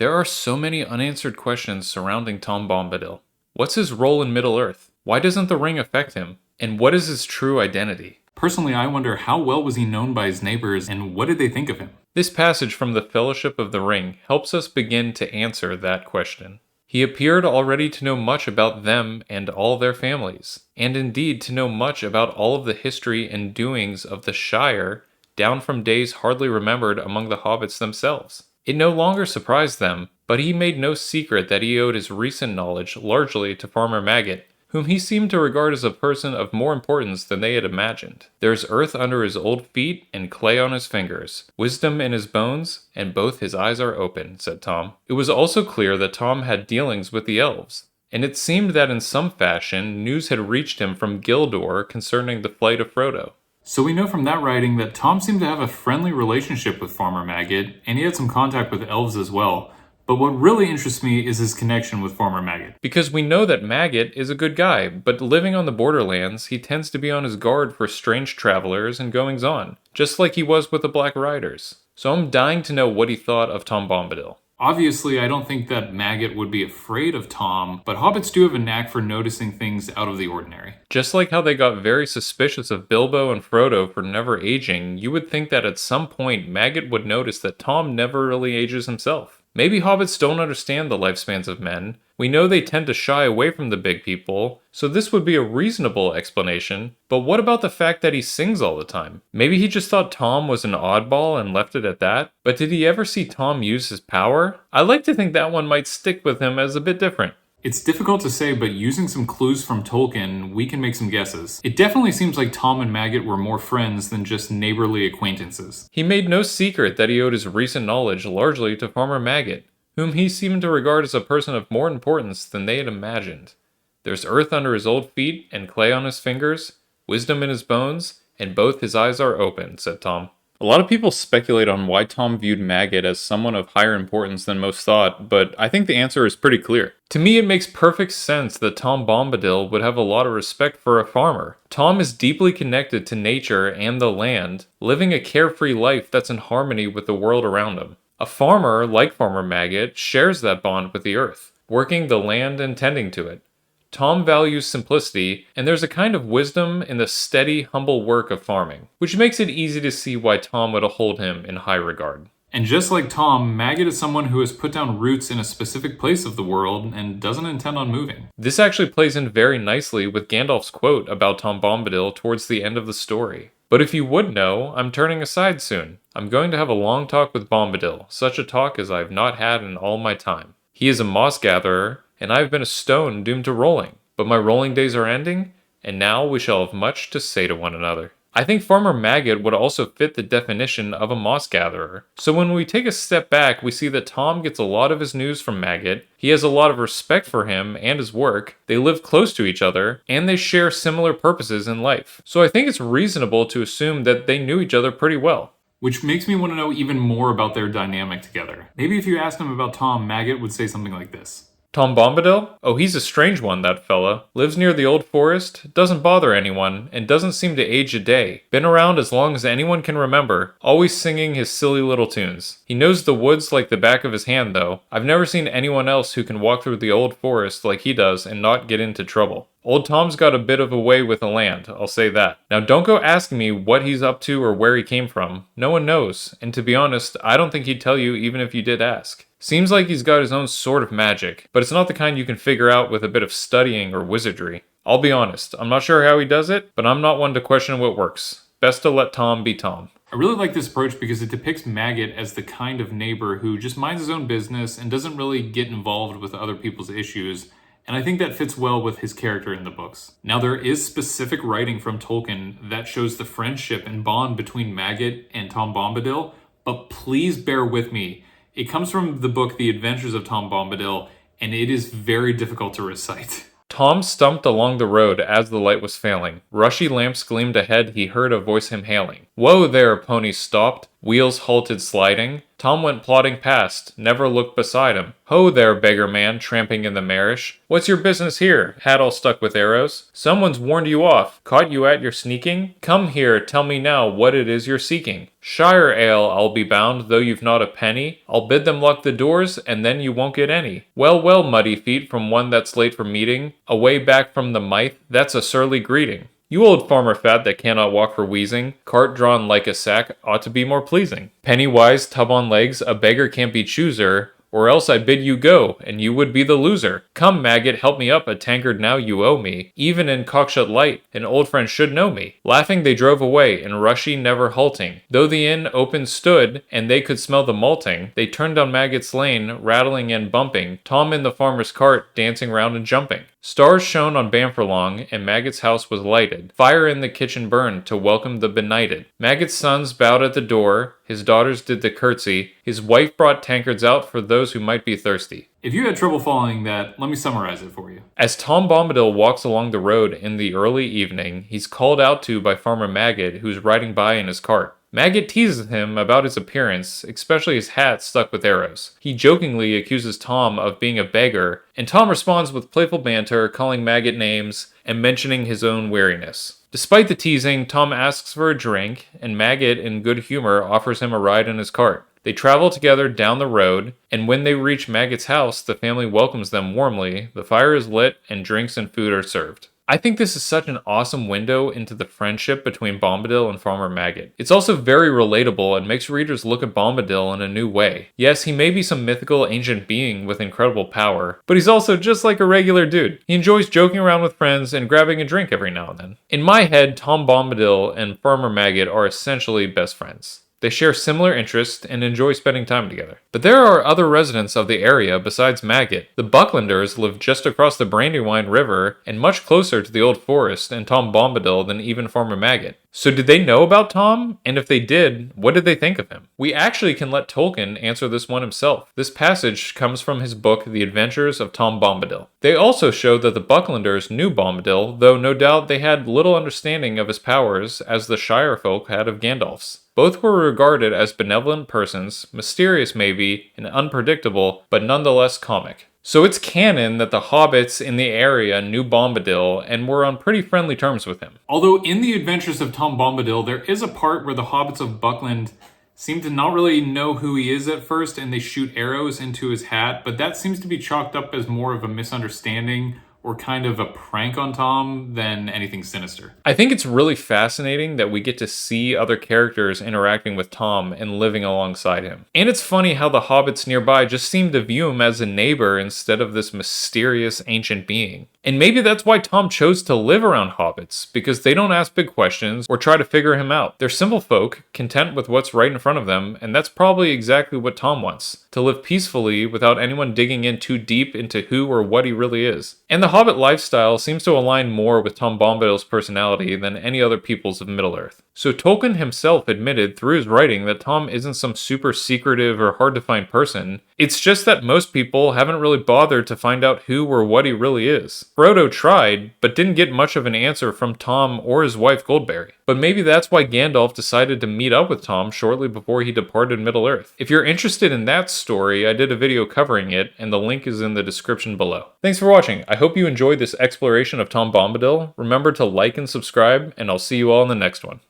There are so many unanswered questions surrounding Tom Bombadil. What's his role in Middle-earth? Why doesn't the ring affect him? And what is his true identity? Personally, I wonder how well was he known by his neighbors and what did they think of him? This passage from the Fellowship of the Ring helps us begin to answer that question. He appeared already to know much about them and all their families, and indeed to know much about all of the history and doings of the Shire, down from days hardly remembered among the hobbits themselves. It no longer surprised them, but he made no secret that he owed his recent knowledge largely to Farmer Maggot, whom he seemed to regard as a person of more importance than they had imagined. There's earth under his old feet and clay on his fingers, wisdom in his bones, and both his eyes are open, said Tom. It was also clear that Tom had dealings with the elves, and it seemed that in some fashion news had reached him from Gildor concerning the flight of Frodo. So we know from that writing that Tom seemed to have a friendly relationship with Farmer Maggot, and he had some contact with elves as well. But what really interests me is his connection with Farmer Maggot. Because we know that Maggot is a good guy, but living on the borderlands, he tends to be on his guard for strange travelers and goings-on, just like he was with the Black Riders. So I'm dying to know what he thought of Tom Bombadil. Obviously, I don't think that Maggot would be afraid of Tom, but hobbits do have a knack for noticing things out of the ordinary. Just like how they got very suspicious of Bilbo and Frodo for never aging, you would think that at some point Maggot would notice that Tom never really ages himself. Maybe hobbits don't understand the lifespans of men. We know they tend to shy away from the big people, so this would be a reasonable explanation. But what about the fact that he sings all the time? Maybe he just thought Tom was an oddball and left it at that? But did he ever see Tom use his power? I like to think that one might stick with him as a bit different. It's difficult to say, but using some clues from Tolkien, we can make some guesses. It definitely seems like Tom and Maggot were more friends than just neighborly acquaintances. He made no secret that he owed his recent knowledge largely to Farmer Maggot, whom he seemed to regard as a person of more importance than they had imagined. There's earth under his old feet and clay on his fingers, wisdom in his bones, and both his eyes are open, said Tom. A lot of people speculate on why Tom viewed Maggot as someone of higher importance than most thought, but I think the answer is pretty clear. To me, it makes perfect sense that Tom Bombadil would have a lot of respect for a farmer. Tom is deeply connected to nature and the land, living a carefree life that's in harmony with the world around him. A farmer, like Farmer Maggot, shares that bond with the earth, working the land and tending to it. Tom values simplicity, and there's a kind of wisdom in the steady, humble work of farming, which makes it easy to see why Tom would hold him in high regard. And just like Tom, Maggot is someone who has put down roots in a specific place of the world and doesn't intend on moving. This actually plays in very nicely with Gandalf's quote about Tom Bombadil towards the end of the story. But if you would know, I'm turning aside soon. I'm going to have a long talk with Bombadil, such a talk as I've not had in all my time. He is a moss gatherer, and I've been a stone doomed to rolling. But my rolling days are ending, and now we shall have much to say to one another. I think Farmer Maggot would also fit the definition of a moss gatherer. So when we take a step back, we see that Tom gets a lot of his news from Maggot, he has a lot of respect for him and his work, they live close to each other, and they share similar purposes in life. So I think it's reasonable to assume that they knew each other pretty well. Which makes me want to know even more about their dynamic together. Maybe if you asked him about Tom, Maggot would say something like this. Tom Bombadil? Oh, he's a strange one, that fella. Lives near the old forest, doesn't bother anyone, and doesn't seem to age a day. Been around as long as anyone can remember, always singing his silly little tunes. He knows the woods like the back of his hand, though. I've never seen anyone else who can walk through the old forest like he does and not get into trouble. Old Tom's got a bit of a way with the land, I'll say that. Now don't go asking me what he's up to or where he came from. No one knows, and to be honest, I don't think he'd tell you even if you did ask. Seems like he's got his own sort of magic, but it's not the kind you can figure out with a bit of studying or wizardry. I'll be honest, I'm not sure how he does it, but I'm not one to question what works. Best to let Tom be Tom. I really like this approach because it depicts Maggot as the kind of neighbor who just minds his own business and doesn't really get involved with other people's issues, and I think that fits well with his character in the books. Now, there is specific writing from Tolkien that shows the friendship and bond between Maggot and Tom Bombadil, but please bear with me. It comes from the book The Adventures of Tom Bombadil, and it is very difficult to recite. Tom stumped along the road as the light was failing. Rushy lamps gleamed ahead, he heard a voice him hailing. "Whoa there, pony stopped. Wheels halted sliding. Tom went plodding past, never looked beside him. Ho there, beggar man, tramping in the marish. What's your business here? Hat all stuck with arrows? Someone's warned you off, caught you at your sneaking? Come here, tell me now what it is you're seeking. Shire ale, I'll be bound, though you've not a penny. I'll bid them lock the doors, and then you won't get any. Well, well, muddy feet, from one that's late for meeting, away back from the mite, that's a surly greeting. You old farmer fat that cannot walk for wheezing, cart drawn like a sack ought to be more pleasing. Pennywise, tub on legs, a beggar can't be chooser, or else I bid you go, and you would be the loser. Come, maggot, help me up, a tankard now you owe me. Even in cockshut light, an old friend should know me. Laughing they drove away, and rushy never halting. Though the inn open stood, and they could smell the malting, they turned down Maggot's lane, rattling and bumping, Tom in the farmer's cart, dancing round and jumping. Stars shone on Bamfurlong, and Maggot's house was lighted. Fire in the kitchen burned to welcome the benighted. Maggot's sons bowed at the door, his daughters did the curtsy, his wife brought tankards out for those who might be thirsty. If you had trouble following that, let me summarize it for you. As Tom Bombadil walks along the road in the early evening, he's called out to by Farmer Maggot, who's riding by in his cart. Maggot teases him about his appearance, especially his hat stuck with arrows. He jokingly accuses Tom of being a beggar, and Tom responds with playful banter, calling Maggot names and mentioning his own weariness. Despite the teasing, Tom asks for a drink, and Maggot, in good humor, offers him a ride in his cart. They travel together down the road, and when they reach Maggot's house, the family welcomes them warmly, the fire is lit, and drinks and food are served. I think this is such an awesome window into the friendship between Bombadil and Farmer Maggot. It's also very relatable and makes readers look at Bombadil in a new way. Yes, he may be some mythical ancient being with incredible power, but he's also just like a regular dude. He enjoys joking around with friends and grabbing a drink every now and then. In my head, Tom Bombadil and Farmer Maggot are essentially best friends. They share similar interests and enjoy spending time together. But there are other residents of the area besides Maggot. The Bucklanders live just across the Brandywine River and much closer to the Old Forest and Tom Bombadil than even Farmer Maggot. So did they know about Tom? And if they did, what did they think of him? We actually can let Tolkien answer this one himself. This passage comes from his book, The Adventures of Tom Bombadil. They also show that the Bucklanders knew Bombadil, though no doubt they had little understanding of his powers as the Shire folk had of Gandalf's. Both were regarded as benevolent persons, mysterious maybe, and unpredictable, but nonetheless comic. So it's canon that the hobbits in the area knew Bombadil and were on pretty friendly terms with him. Although in The Adventures of Tom Bombadil, there is a part where the hobbits of Buckland seem to not really know who he is at first, and they shoot arrows into his hat, but that seems to be chalked up as more of a misunderstanding or kind of a prank on Tom than anything sinister. I think it's really fascinating that we get to see other characters interacting with Tom and living alongside him. And it's funny how the hobbits nearby just seem to view him as a neighbor instead of this mysterious ancient being. And maybe that's why Tom chose to live around hobbits, because they don't ask big questions or try to figure him out. They're simple folk, content with what's right in front of them, and that's probably exactly what Tom wants. To live peacefully without anyone digging in too deep into who or what he really is. And the hobbit lifestyle seems to align more with Tom Bombadil's personality than any other peoples of Middle-earth. So Tolkien himself admitted through his writing that Tom isn't some super secretive or hard-to-find person. It's just that most people haven't really bothered to find out who or what he really is. Frodo tried, but didn't get much of an answer from Tom or his wife Goldberry. But maybe that's why Gandalf decided to meet up with Tom shortly before he departed Middle-earth. If you're interested in that story, I did a video covering it, and the link is in the description below. Thanks for watching. I hope you enjoyed this exploration of Tom Bombadil. Remember to like and subscribe, and I'll see you all in the next one.